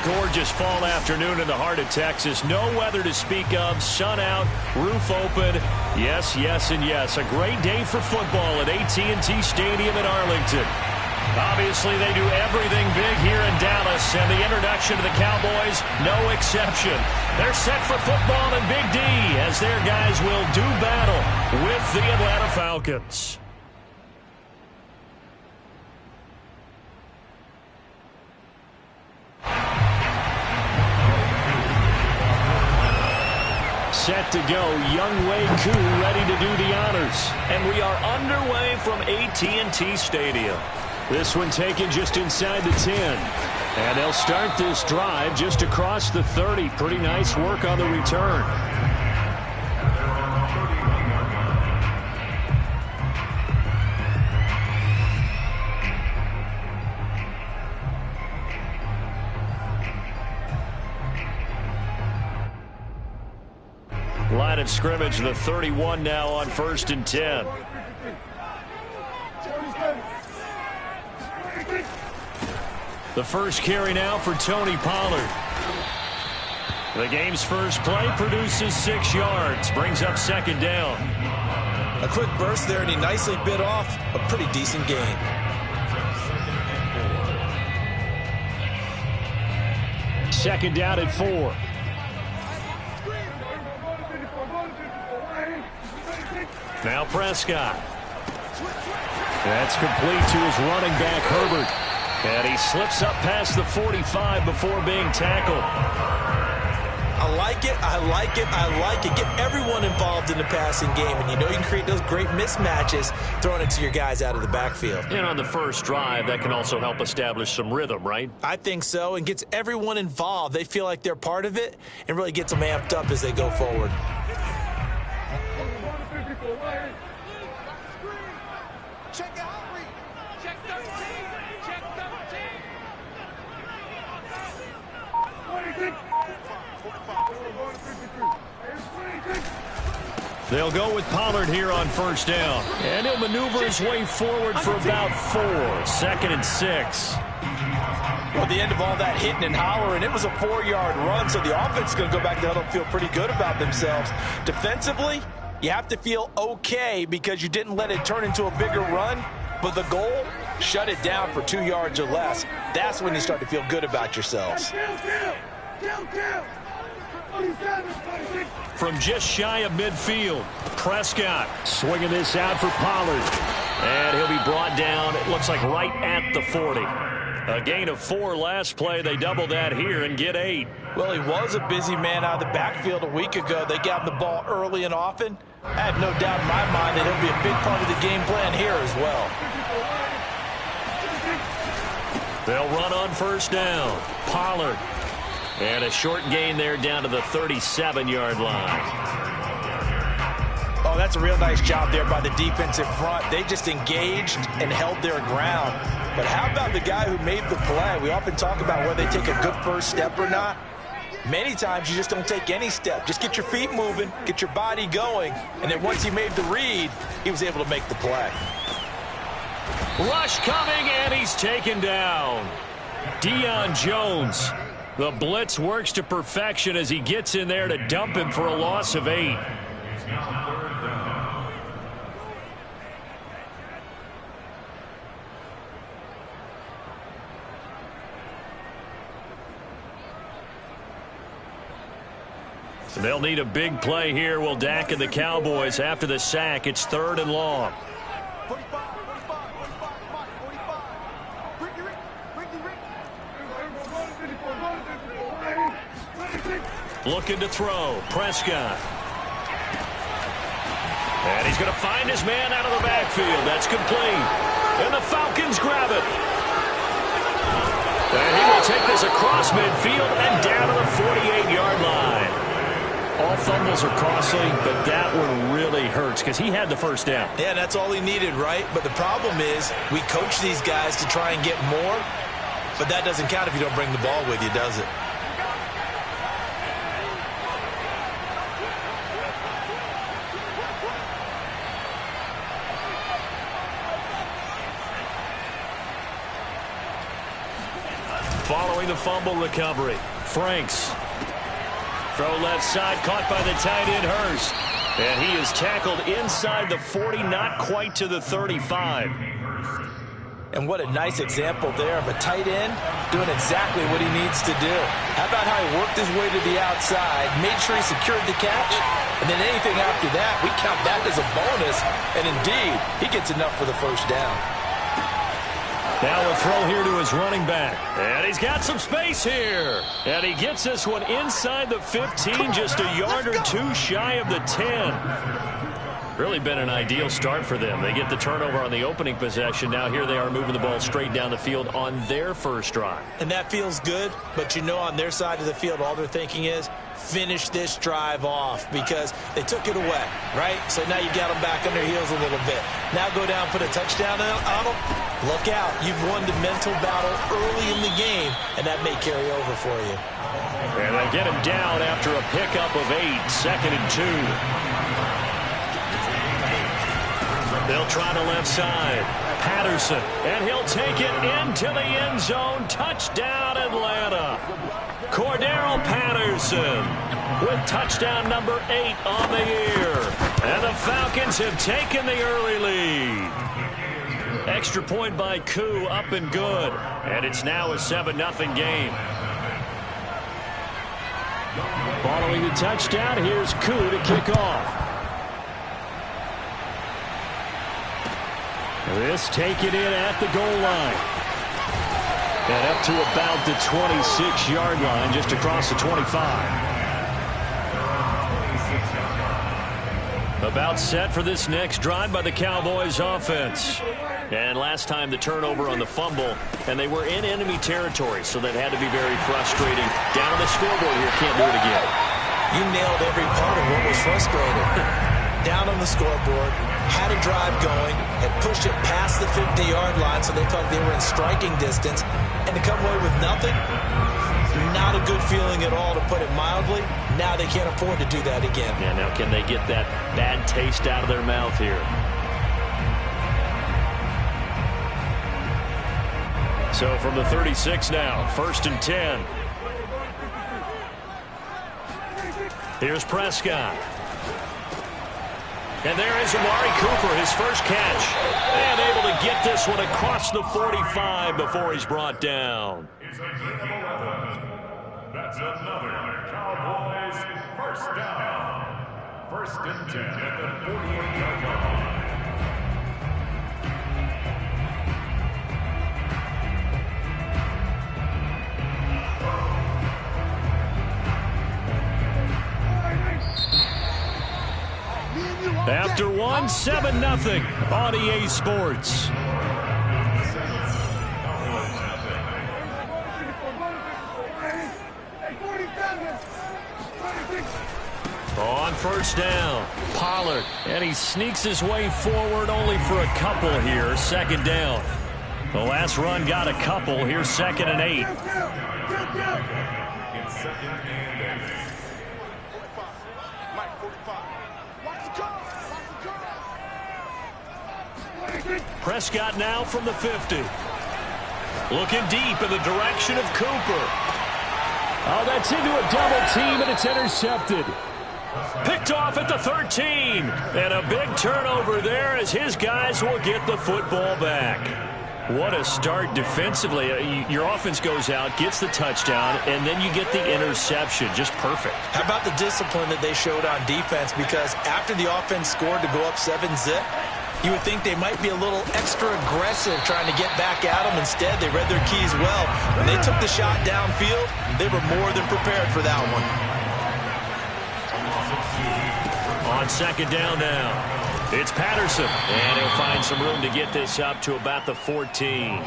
gorgeous fall afternoon in the heart of Texas. No weather to speak of. Sun out, roof open. Yes, yes, and yes. A great day for football at AT&T Stadium in Arlington. Obviously, they do everything big here in Dallas, and the introduction to the Cowboys, no exception. They're set for football in Big D as their guys will do battle with the Atlanta Falcons. Set to go, Younghoe Koo ready to do the honors. And we are underway from AT&T Stadium. This one taken just inside the 10. And they'll start this drive just across the 30. Pretty nice work on the return. Line of scrimmage, the 31 now on 1st and 10. The first carry now for Tony Pollard. The game's first play produces 6 yards, brings up 2nd down. A quick burst there, and he nicely bit off a pretty decent gain. Second down at 4. Now Prescott. That's complete to his running back, Herbert. And he slips up past the 45 before being tackled. I like it, I like it, I like it. Get everyone involved in the passing game, and you know you can create those great mismatches throwing it to your guys out of the backfield. And on the first drive, that can also help establish some rhythm, right? I think so, and gets everyone involved. They feel like they're part of it and really gets them amped up as they go forward. They'll go with Pollard here on 1st down. And he'll maneuver his way forward for about 4. 2nd and 6. Well, the end of all that hitting and hollering, it was a 4-yard run, so the offense is going to go back to huddle and feel pretty good about themselves. Defensively, you have to feel okay because you didn't let it turn into a bigger run, but the goal, shut it down for 2 yards or less. That's when you start to feel good about yourselves. From just shy of midfield, Prescott swinging this out for Pollard. And he'll be brought down, it looks like right at the 40. A gain of 4 last play. They double that here and get 8. Well, he was a busy man out of the backfield a week ago. They got him the ball early and often. I have no doubt in my mind that he'll be a big part of the game plan here as well. They'll run on 1st down. Pollard. And a short gain there down to the 37-yard line. Oh, that's a real nice job there by the defensive front. They just engaged and held their ground. But how about the guy who made the play? We often talk about whether they take a good first step or not. Many times you just don't take any step. Just get your feet moving, get your body going, and then once he made the read, he was able to make the play. Rush coming, and he's taken down. Deion Jones. The blitz works to perfection as he gets in there to dump him for a loss of 8. They'll need a big play here. Will Dak and the Cowboys after the sack. It's 3rd and long. Looking to throw. Prescott. And he's going to find his man out of the backfield. That's complete. And the Falcons grab it. And he will take this across midfield and down to the 48-yard line. All fumbles are costly, but that one really hurts because he had the 1st down. Yeah, that's all he needed, right? But the problem is we coach these guys to try and get more, but that doesn't count if you don't bring the ball with you, does it? Following the fumble recovery, Franks. Throw left side, caught by the tight end, Hurst. And he is tackled inside the 40, not quite to the 35. And what a nice example there of a tight end doing exactly what he needs to do. How about how he worked his way to the outside, made sure he secured the catch, and then anything after that, we count that as a bonus. And indeed, he gets enough for the first down. Now a throw here to his running back. And he's got some space here. And he gets this one inside the 15, just a yard or two shy of the 10. Really been an ideal start for them. They get the turnover on the opening possession. Now here they are moving the ball straight down the field on their first drive. And that feels good, but you know on their side of the field all they're thinking is finish this drive off because they took it away, right? So now you got them back on their heels a little bit. Now go down, put a touchdown on them. Look out. You've won the mental battle early in the game, and that may carry over for you. And they get him down after a pickup of 8, 2nd and 2. They'll try the left side. Patterson, and he'll take it into the end zone. Touchdown, Atlanta. Cordero Patterson with touchdown number 8 on the year. And the Falcons have taken the early lead. Extra point by Koo, up and good. And it's now a 7-0 game. Following the touchdown, here's Koo to kick off. This taken in at the goal line. And up to about the 26-yard line, just across the 25. About set for this next drive by the Cowboys offense. And last time the turnover on the fumble, and they were in enemy territory, so that had to be very frustrating. Down on the scoreboard here, can't do it again. You nailed every part of what was frustrating. Down on the scoreboard, had a drive going, had pushed it past the 50-yard line, so they thought they were in striking distance, and to come away with nothing, not a good feeling at all, to put it mildly. Now they can't afford to do that again. Yeah, now can they get that bad taste out of their mouth here? So from the 36 now, 1st and 10. Here's Prescott. And there is Amari Cooper, his first catch. And able to get this one across the 45 before he's brought down. That's another Cowboys first down. 1st and 10 at the 48-yard line. After one, 7-0 on EA Sports. On 1st down, Pollard, and he sneaks his way forward only for a couple here. 2nd down. The last run got a couple. Here's 2nd and 8. It's 2nd and 8. Prescott now from the 50. Looking deep in the direction of Cooper. Oh, that's into a double team, and it's intercepted. Picked off at the 13. And a big turnover there as his guys will get the football back. What a start defensively. Your offense goes out, gets the touchdown, and then you get the interception. Just perfect. How about the discipline that they showed on defense? Because after the offense scored to go up 7-zip, you would think they might be a little extra aggressive trying to get back at them. Instead, they read their keys well. When they took the shot downfield, they were more than prepared for that one. On 2nd down now, it's Patterson. And he'll find some room to get this up to about the 14.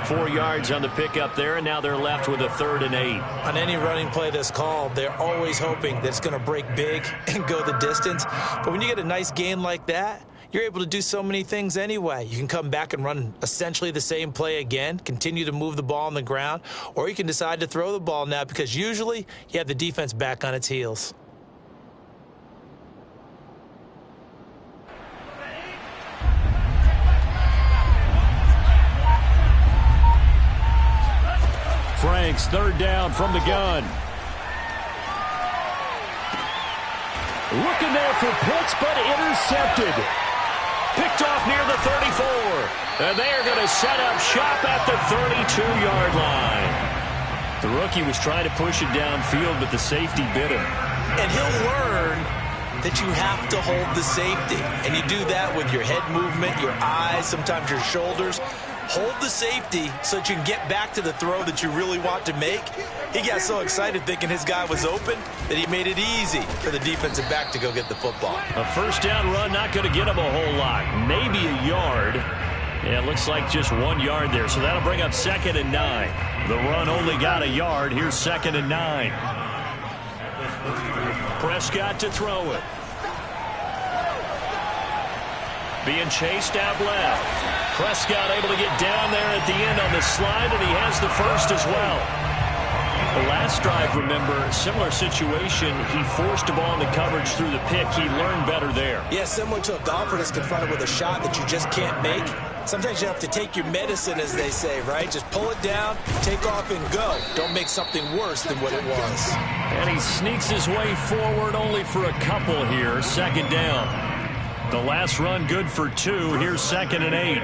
4 yards on the pickup there, and now they're left with a 3rd and 8. On any running play that's called, they're always hoping that it's going to break big and go the distance. But when you get a nice gain like that, you're able to do so many things anyway. You can come back and run essentially the same play again, continue to move the ball on the ground, or you can decide to throw the ball now because usually you have the defense back on its heels. takes third down from the gun. Looking there for Pitts, but intercepted. Picked off near the 34. And they are going to set up shop at the 32-yard line. The rookie was trying to push it downfield, but the safety bit him. And he'll learn that you have to hold the safety. And you do that with your head movement, your eyes, sometimes your shoulders. Hold the safety so that you can get back to the throw that you really want to make. He got so excited thinking his guy was open that he made it easy for the defensive back to go get the football. A first down run, not going to get him a whole lot. Maybe a yard. Yeah, it looks like just 1 yard there. So that'll bring up 2nd and 9. The run only got a yard. Here's 2nd and 9. Prescott to throw it. Being chased out left. Prescott able to get down there at the end on the slide, and he has the first as well. The last drive, remember, similar situation. He forced a ball in the coverage through the pick. He learned better there. Yeah, similar to a golfer that's confronted with a shot that you just can't make. Sometimes you have to take your medicine, as they say, right? Just pull it down, take off, and go. Don't make something worse than what it was. And he sneaks his way forward only for a couple here. 2nd down. The last run good for 2. Here's 2nd and 8.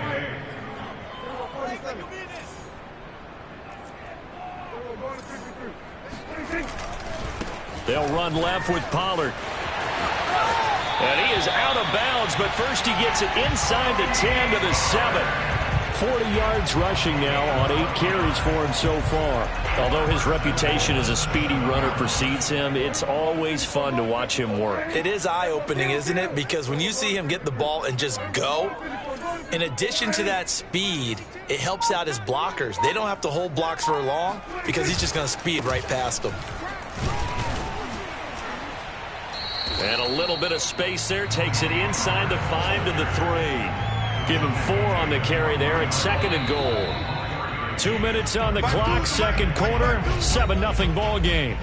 They'll run left with Pollard. And he is out of bounds, but first he gets it inside the 10 to the 7. 40 yards rushing now on 8 carries for him so far. Although his reputation as a speedy runner precedes him, it's always fun to watch him work. It is eye-opening, isn't it? Because when you see him get the ball and just go, in addition to that speed, it helps out his blockers. They don't have to hold blocks for long because he's just going to speed right past them. And a little bit of space there. Takes it inside the 5 to the 3. Give him 4 on the carry there at 2nd and goal. 2 minutes on the clock, 2nd quarter, 7-0 ball game.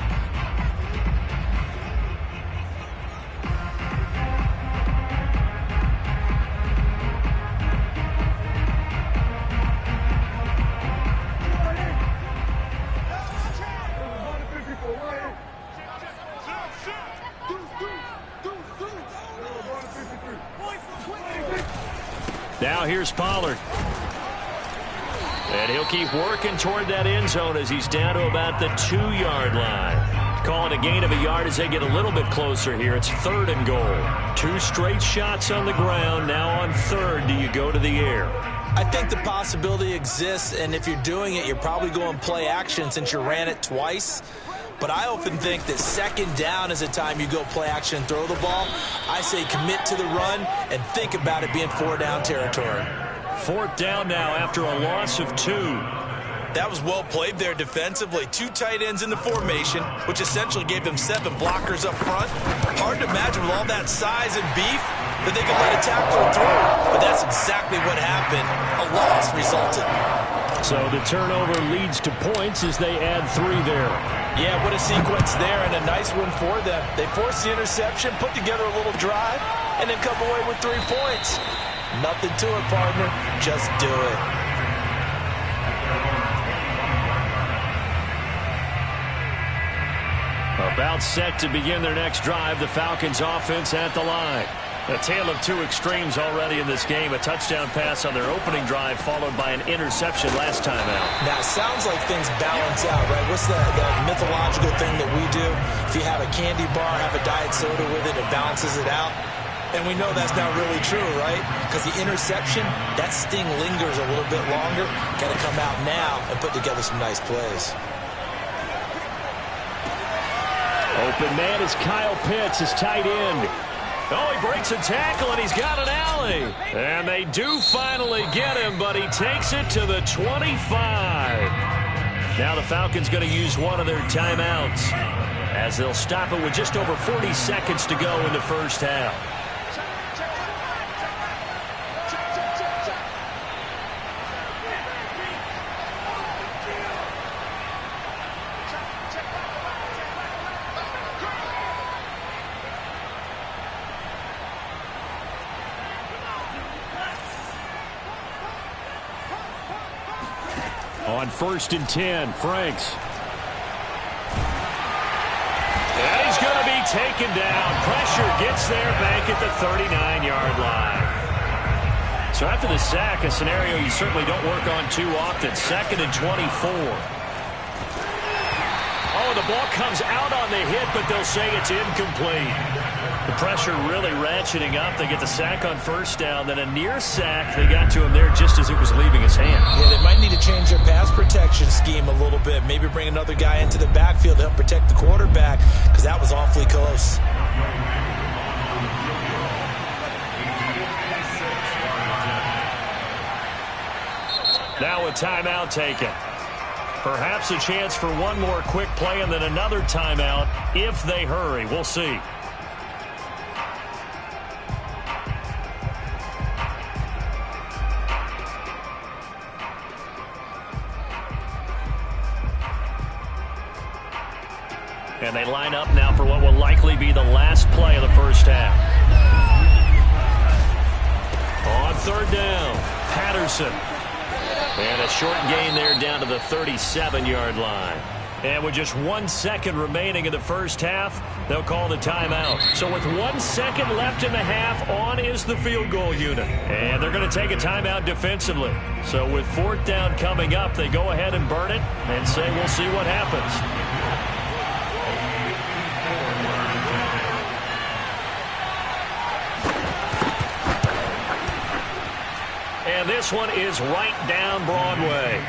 Now here's Pollard. And he'll keep working toward that end zone as he's down to about the 2-yard line. Calling a gain of a yard as they get a little bit closer here. It's 3rd and goal. 2 straight shots on the ground. Now on 3rd, do you go to the air? I think the possibility exists, and if you're doing it, you're probably going play action since you ran it twice. But I often think that 2nd down is a time you go play action and throw the ball. I say commit to the run and think about it being 4-down territory. 4th down now after a loss of 2. That was well played there defensively. 2 tight ends in the formation, which essentially gave them 7 blockers up front. Hard to imagine with all that size and beef that they could let a tackle through. But that's exactly what happened. A loss resulted. So the turnover leads to points as they add 3 there. Yeah, what a sequence there, and a nice one for them. They forced the interception, put together a little drive, and then come away with 3 points. Nothing to it, partner. Just do it. About set to begin their next drive. The Falcons offense at the line. A tale of 2 extremes already in this game. A touchdown pass on their opening drive followed by an interception last time out. Now, it sounds like things balance out, right? What's that mythological thing that we do? If you have a candy bar, have a diet soda with it, it balances it out. And we know that's not really true, right? Because the interception, that sting lingers a little bit longer. Got to come out now and put together some nice plays. Open man is Kyle Pitts, his tight end. Oh, he breaks a tackle, and he's got an alley. And they do finally get him, but he takes it to the 25. Now the Falcons going to use one of their timeouts as they'll stop it with just over 40 seconds to go in the first half. On 1st and 10, Franks. taken down. Pressure gets there back at the 39-yard line. So after the sack, a scenario you certainly don't work on too often. 2nd and 24. Oh, the ball comes out on the hit, but they'll say it's incomplete. The pressure really ratcheting up. They get the sack on 1st down, then a near sack. They got to him there just as it was leaving his hand. Yeah, they might need to change their pass protection scheme a little bit. Maybe bring another guy into the backfield to help protect the quarterback, because that was awfully close. Now a timeout taken. Perhaps a chance for one more quick play and then another timeout if they hurry. We'll see. And they line up now for what will likely be the last play of the 1st half. On 3rd down, Patterson. And a short gain there down to the 37-yard line. And with just 1 second remaining in the 1st half, they'll call the timeout. So with 1 second left in the half, on is the field goal unit. And they're going to take a timeout defensively. So with 4th down coming up, they go ahead and burn it and say we'll see what happens. And this one is right down Broadway.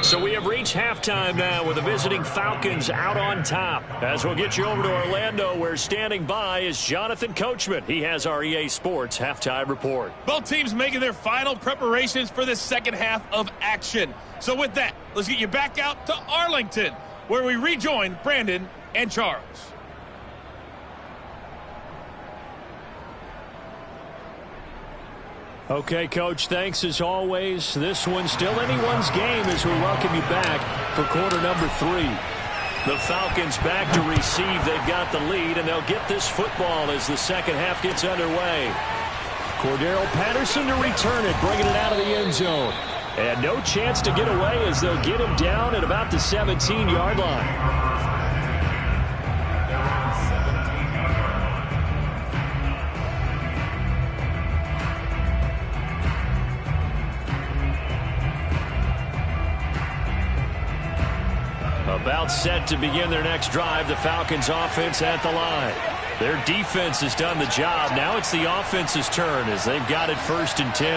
So we have reached halftime now with the visiting Falcons out on top. As we'll get you over to Orlando, where standing by is Jonathan Coachman. He has our EA Sports halftime report. Both teams making their final preparations for the 2nd half of action. So with that, let's get you back out to Arlington, where we rejoin Brandon and Charles. Okay, Coach, thanks as always. This one's still anyone's game as we welcome you back for quarter number 3. The Falcons back to receive. They've got the lead, and they'll get this football as the 2nd half gets underway. Cordero Patterson to return it, bringing it out of the end zone. And no chance to get away as they'll get him down at about the 17-yard line. About set to begin their next drive, the Falcons offense at the line. Their defense has done the job. Now it's the offense's turn as they've got it 1st and 10.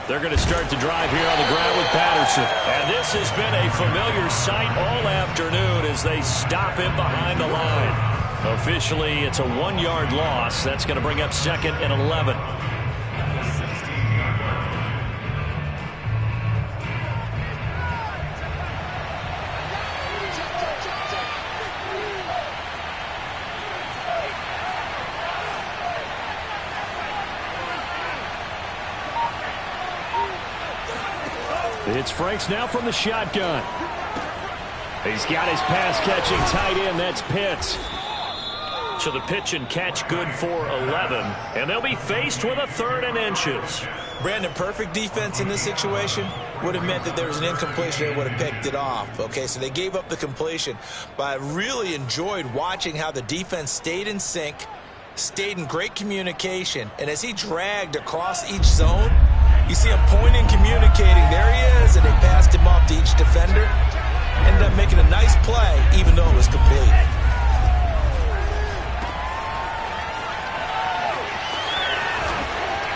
They're going to start the drive here on the ground with Patterson. And this has been a familiar sight all afternoon as they stop him behind the line. Officially, it's a 1-yard loss. That's going to bring up 2nd and 11. It's Franks now from the shotgun. He's got his pass-catching tight end. That's Pitts. So the pitch and catch good for 11. And they'll be faced with a 3rd and inches. Brandon, perfect defense in this situation would have meant that there was an incompletion. They would have picked it off. Okay, so they gave up the completion. But I really enjoyed watching how the defense stayed in sync, stayed in great communication. And as he dragged across each zone, you see him pointing, communicating. There he is, and they passed him off to each defender. Ended up making a nice play, even though it was complete.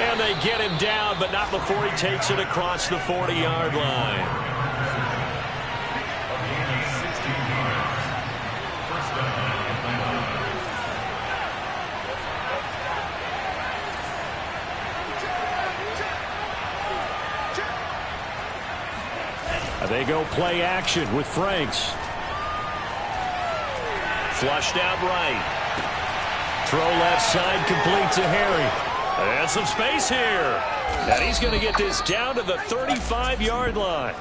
And they get him down, but not before he takes it across the 40-yard line. They go play action with Franks. Flushed out right. Throw left side, complete to Harry. And some space here. And he's going to get this down to the 35-yard line.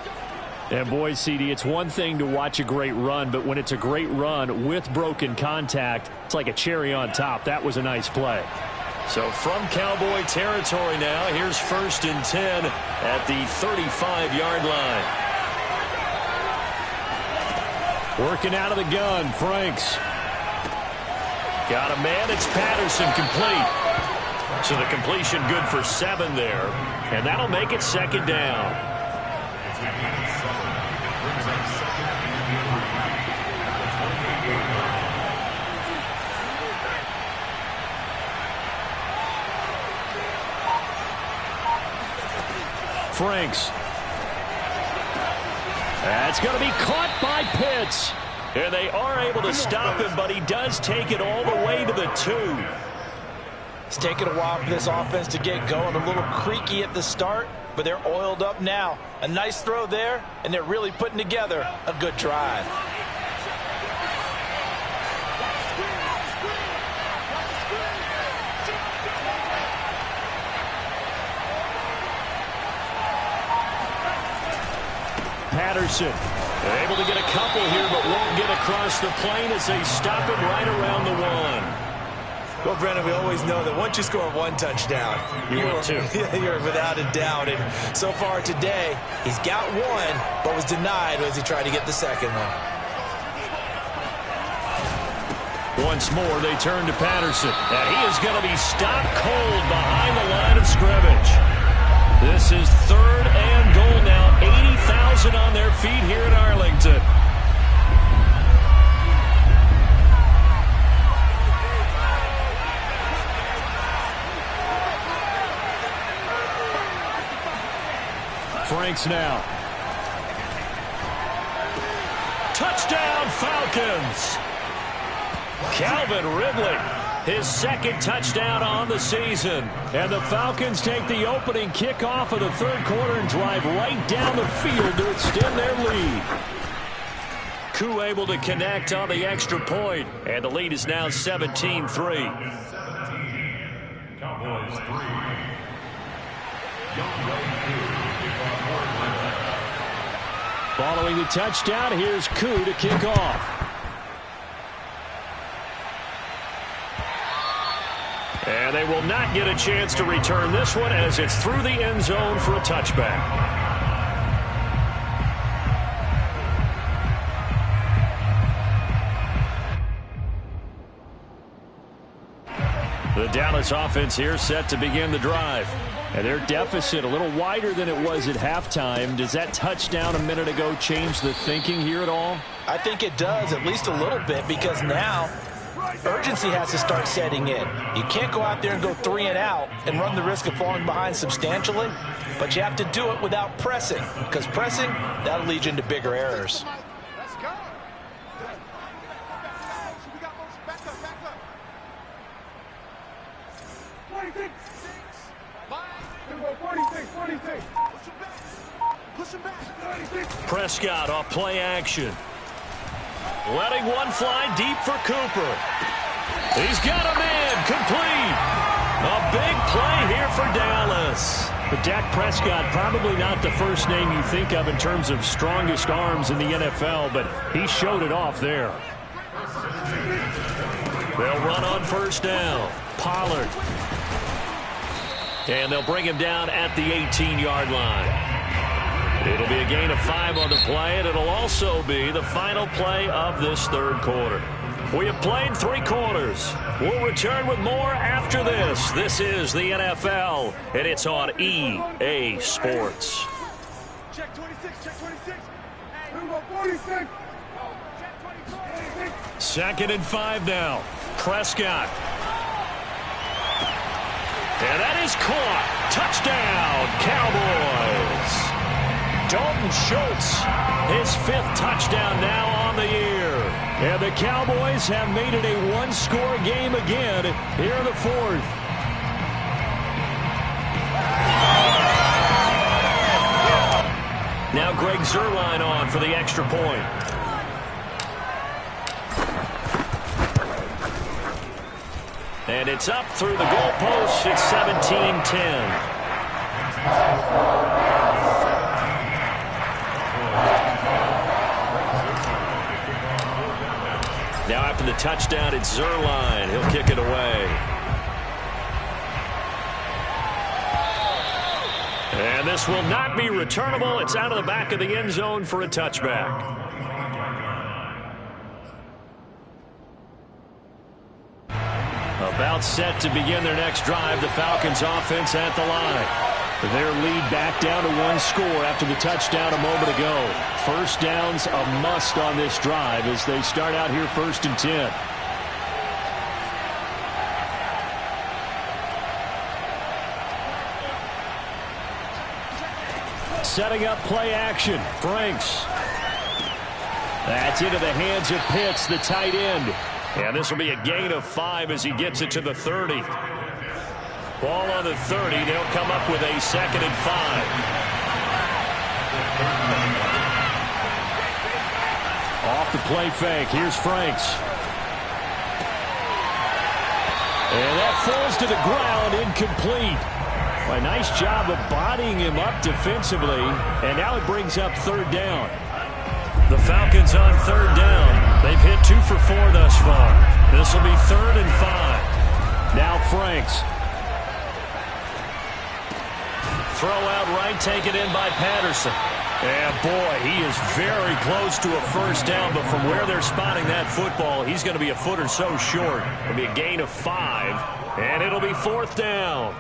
And boy, CD, it's one thing to watch a great run, but when it's a great run with broken contact, it's like a cherry on top. That was a nice play. So from Cowboy territory now, here's 1st and 10 at the 35-yard line. Working out of the gun, Franks. Got a man, it's Patterson, complete. So the completion good for 7 there, and that'll make it 2nd down. Franks. That's going to be caught by Pitts. And they are able to stop him, but he does take it all the way to the 2. It's taken a while for this offense to get going. A little creaky at the start, but they're oiled up now. A nice throw there, and they're really putting together a good drive. Patterson able to get a couple here, but won't get across the plane as they stop him right around the 1. Well, Brennan, we always know that once you score 1 touchdown, you're without a doubt. And so far today, he's got 1, but was denied as he tried to get the 2nd one. Once more, they turn to Patterson, and he is going to be stopped cold behind the line of scrimmage. This is 3rd and goal now. 80,000 on their feet here in Arlington. Franks now. Touchdown, Falcons. Calvin Ridley, his 2nd touchdown on the season. And the Falcons take the opening kickoff of the 3rd quarter and drive right down the field to extend their lead. Koo able to connect on the extra point, and the lead is now 17-3. 17. Cowboys 3. Following the touchdown, here's Koo to kick off. And they will not get a chance to return this one as it's through the end zone for a touchback. The Dallas offense here set to begin the drive. And their deficit a little wider than it was at halftime. Does that touchdown a minute ago change the thinking here at all? I think it does, at least a little bit, because now urgency has to start setting in. You can't go out there and go 3 and out and run the risk of falling behind substantially, but you have to do it without pressing, because pressing, that'll lead you into bigger errors. Prescott off play action. Letting one fly deep for Cooper. He's got a man, complete. A big play here for Dallas. But Dak Prescott, probably not the first name you think of in terms of strongest arms in the NFL, but he showed it off there. They'll run on 1st down. Pollard. And they'll bring him down at the 18-yard line. It'll be a gain of 5 on the play, and it'll also be the final play of this 3rd quarter. We have played 3 quarters. We'll return with more after this. This is the NFL, and it's on EA Sports. Check 26, check 26. Hey, 46. 2nd and 5 now. Prescott. And that is caught. Touchdown, Cowboys. Dalton Schultz, his 5th touchdown now on the year. And the Cowboys have made it a 1-score game again here in the 4th. Now Greg Zuerlein on for the extra point. And it's up through the goalpost. It's 17-10. Now after the touchdown, it's Zuerlein. He'll kick it away. And this will not be returnable. It's out of the back of the end zone for a touchback. About set to begin their next drive. The Falcons offense at the line. Their lead back down to 1 score after the touchdown a moment ago. First down's a must on this drive as they start out here 1st and 10. Setting up play action. Franks. That's into the hands of Pitts, the tight end. And this will be a gain of 5 as he gets it to the 30. Ball on the 30. They'll come up with a 2nd and 5. Off the play fake. Here's Franks. And that falls to the ground, incomplete. Well, a nice job of bodying him up defensively. And now it brings up 3rd down. The Falcons on 3rd down. They've hit 2 for 4 thus far. This will be 3rd and 5. Now Franks. Throw out right, taken in by Patterson. And boy, he is very close to a 1st down, but from where they're spotting that football, he's going to be a foot or so short. It'll be a gain of 5, and it'll be 4th down.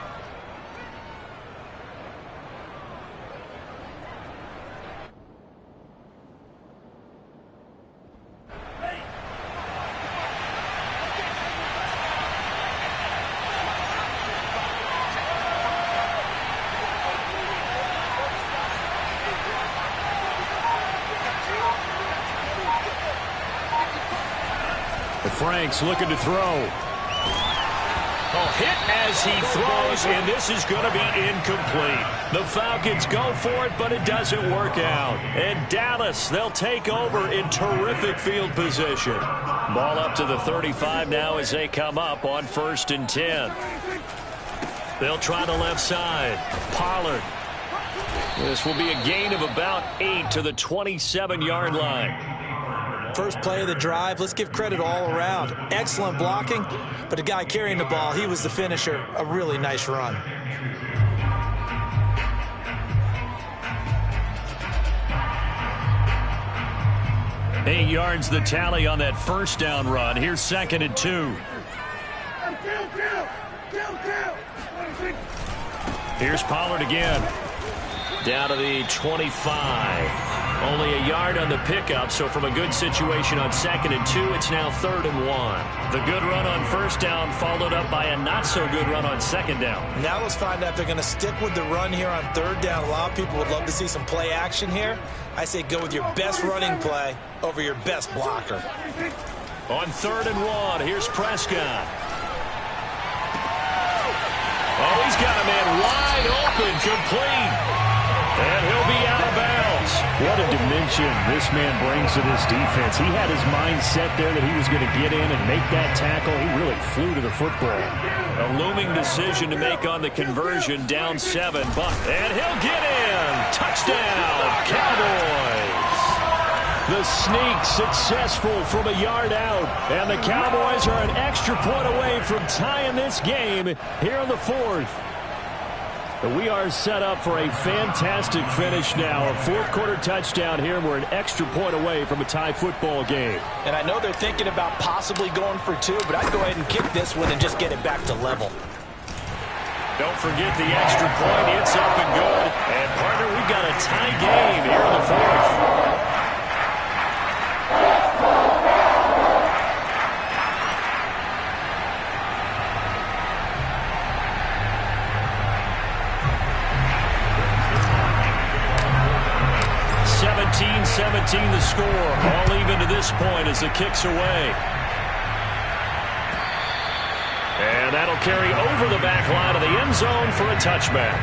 Franks looking to throw. Hit as he throws, and this is going to be incomplete. The Falcons go for it, but it doesn't work out. And Dallas, they'll take over in terrific field position. Ball up to the 35 now as they come up on 1st and 10. They'll try the left side. Pollard. This will be a gain of about 8 to the 27-yard line. First play of the drive, let's give credit all around. Excellent blocking, but the guy carrying the ball, he was the finisher. A really nice run. Eight yards the tally on that 1st down run. Here's 2nd and 2. Here's Pollard again. Down to the 25. Only a yard on the pickup, so from a good situation on 2nd and 2, it's now 3rd and 1. The good run on 1st down followed up by a not-so-good run on 2nd down. Now let's find out if they're going to stick with the run here on 3rd down. A lot of people would love to see some play action here. I say go with your best running play over your best blocker. On 3rd and 1, here's Prescott. Oh, he's got a man wide open, complete. And he'll be out of bounds. What a dimension this man brings to this defense. He had his mind set there that he was going to get in and make that tackle. He really flew to the football. A looming decision to make on the conversion, down 7. And he'll get in. Touchdown, Cowboys. The sneak successful from a yard out. And the Cowboys are an extra point away from tying this game here in the 4th. We are set up for a fantastic finish now. A 4th quarter touchdown here. We're an extra point away from a tie football game. And I know they're thinking about possibly going for 2, but I'd go ahead and kick this one and just get it back to level. Don't forget the extra point. It's up and good. And, partner, we've got a tie game here in the 4th. The score, all even to this point as it kicks away. And that'll carry over the back line of the end zone for a touchback.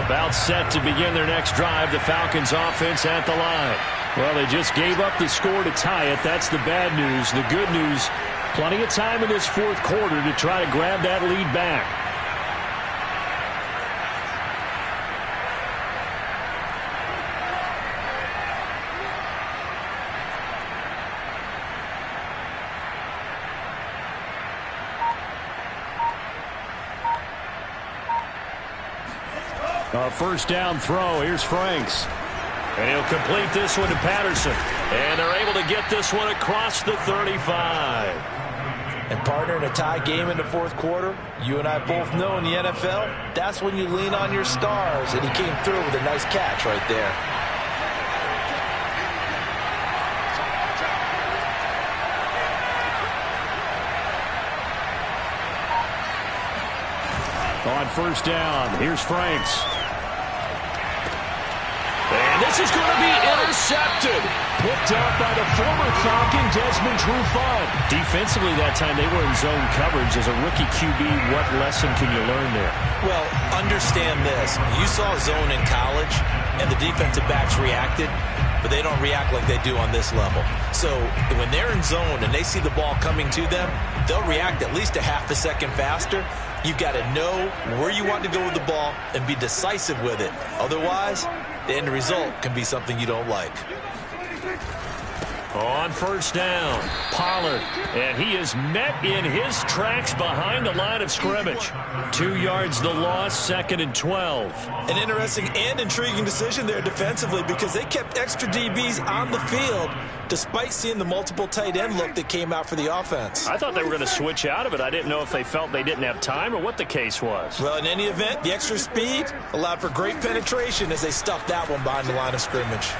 About set to begin their next drive, the Falcons offense at the line. Well, they just gave up the score to tie it. That's the bad news. The good news, plenty of time in this 4th quarter to try to grab that lead back. A first down throw. Here's Franks. And he'll complete this one to Patterson. And they're able to get this one across the 35. And partner, in a tie game in the fourth quarter, you and I both know in the NFL, that's when you lean on your stars. And he came through with a nice catch right there. On first down, here's Franks. And this is going to be intercepted. Picked up by the former Falcon, Desmond Trufant. Defensively that time, they were in zone coverage. As a rookie QB, what lesson can you learn there? Well, understand this. You saw zone in college, and the defensive backs reacted, but they don't react like they do on this level. So when they're in zone and they see the ball coming to them, they'll react at least a half a second faster. You've got to know where you want to go with the ball and be decisive with it. Otherwise, the end result can be something you don't like. On first down, Pollard, and he is met in his tracks behind the line of scrimmage. 2 yards the loss, 2nd and 12. An interesting and intriguing decision there defensively because they kept extra DBs on the field despite seeing the multiple tight end look that came out for the offense. I thought they were going to switch out of it. I didn't know if they felt they didn't have time or what the case was. Well, in any event, the extra speed allowed for great penetration as they stuffed that one behind the line of scrimmage.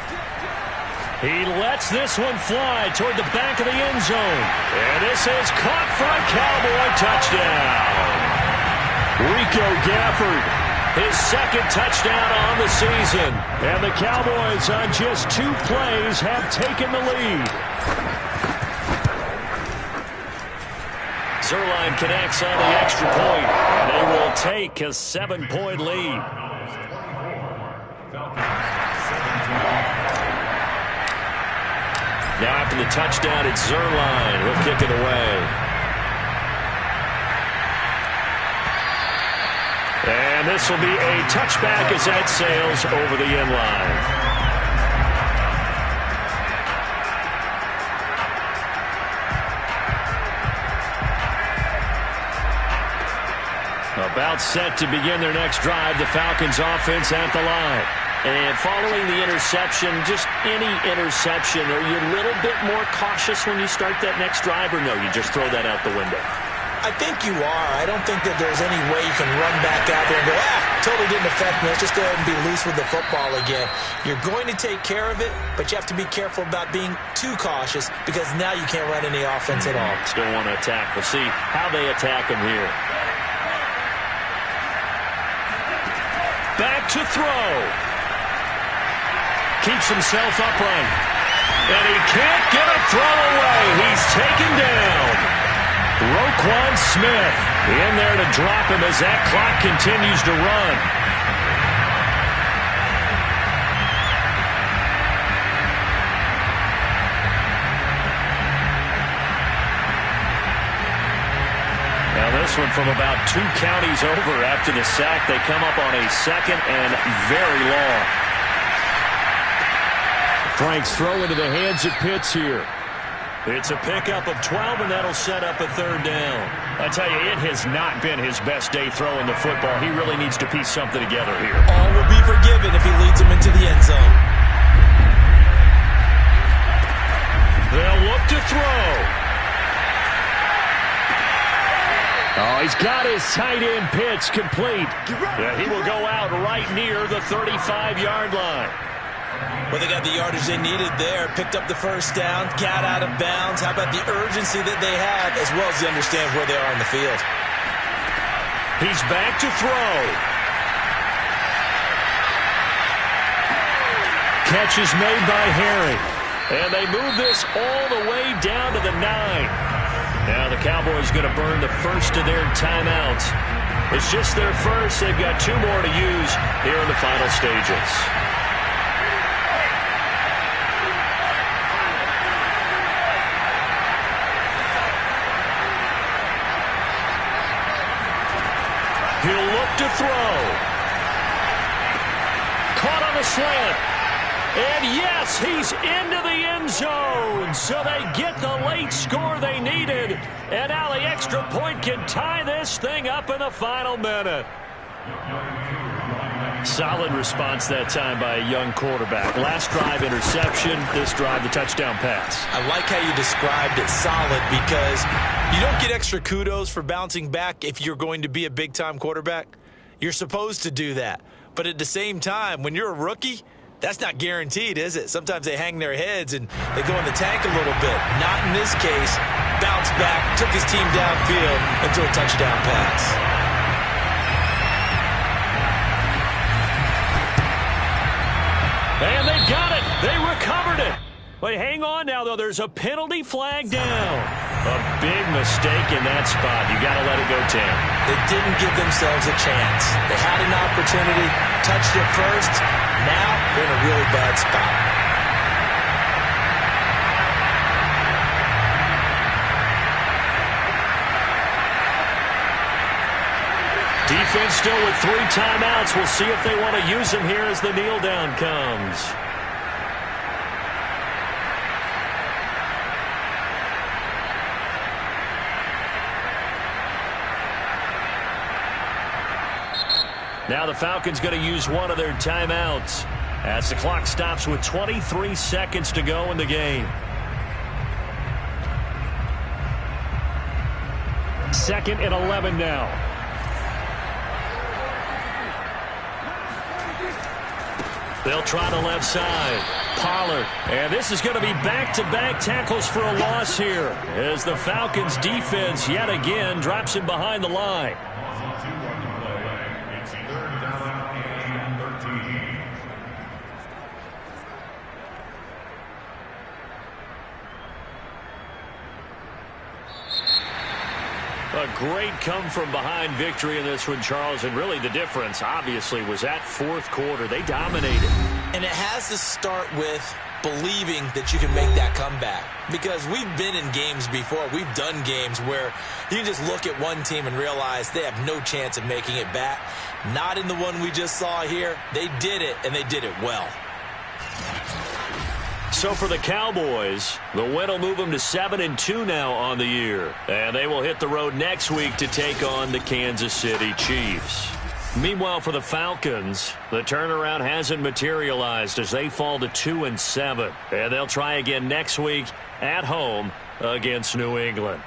He lets this one fly toward the back of the end zone. And this is caught for a Cowboy touchdown. Rico Gafford, his 2nd touchdown on the season. And the Cowboys on just 2 plays have taken the lead. Zerline connects on the extra point. And they will take a 7-point lead. Now after the touchdown, it's Zerline. He'll kick it away. And this will be a touchback as that sails over the end line. About set to begin their next drive, the Falcons offense at the line. And following the interception, just any interception, are you a little bit more cautious when you start that next drive, or no, you just throw that out the window? I think you are. I don't think that there's any way you can run back out there and go, totally didn't affect me. Let's just go ahead and be loose with the football again. You're going to take care of it, but you have to be careful about being too cautious because now you can't run any offense at all. Still want to attack. We'll see how they attack him here. Back to throw. Keeps himself upright. And he can't get a throw away. He's taken down. Roquan Smith in there to drop him as that clock continues to run. Now this one from about 2 counties over after the sack. They come up on a 2nd and very long. Frank's throw into the hands of Pitts here. It's a pickup of 12, and that'll set up a 3rd down. I tell you, it has not been his best day throwing the football. He really needs to piece something together here. All will be forgiven if he leads him into the end zone. They'll look to throw. Oh, he's got his tight end Pitts complete. Yeah, he will go out right near the 35-yard line. Well, they got the yardage they needed there. Picked up the first down, got out of bounds. How about the urgency that they have, as well as he understands where they are in the field. He's back to throw. Catch is made by Harry. And they move this all the way down to the 9. Now the Cowboys going to burn the first of their timeouts. It's just their first. They've got 2 more to use here in the final stages. He'll look to throw. Caught on the slant. And yes, he's into the end zone. So they get the late score they needed. And now the extra point can tie this thing up in the final minute. Solid response that time by a young quarterback. Last drive, interception. This drive, the touchdown pass. I like how you described it, solid, because you don't get extra kudos for bouncing back if you're going to be a big-time quarterback. You're supposed to do that. But at the same time, when you're a rookie, that's not guaranteed, is it? Sometimes they hang their heads and they go in the tank a little bit. Not in this case. Bounced back, took his team downfield, and threw a touchdown pass. And they got it. They recovered it. But hang on now, though. There's a penalty flag down. A big mistake in that spot. You got to let it go, Tam. They didn't give themselves a chance. They had an opportunity, touched it first. Now they're in a really bad spot. Defense still with 3 timeouts. We'll see if they want to use them here as the kneel down comes. Now the Falcons going to use one of their timeouts as the clock stops with 23 seconds to go in the game. Second and 11 now. They'll try the left side. Pollard. And this is going to be back-to-back tackles for a loss here as the Falcons defense yet again drops him behind the line. It's 3rd down and 13. A great come-from-behind victory in this one, Charles, and really the difference, obviously, was that fourth quarter. They dominated. And it has to start with believing that you can make that comeback. Because we've been in games before. We've done games where you can just look at one team and realize they have no chance of making it back. Not in the one we just saw here. They did it, and they did it well. So for the Cowboys, the win will move them to 7-2 now on the year. And they will hit the road next week to take on the Kansas City Chiefs. Meanwhile, for the Falcons, the turnaround hasn't materialized as they fall to 2-7. And they'll try again next week at home against New England.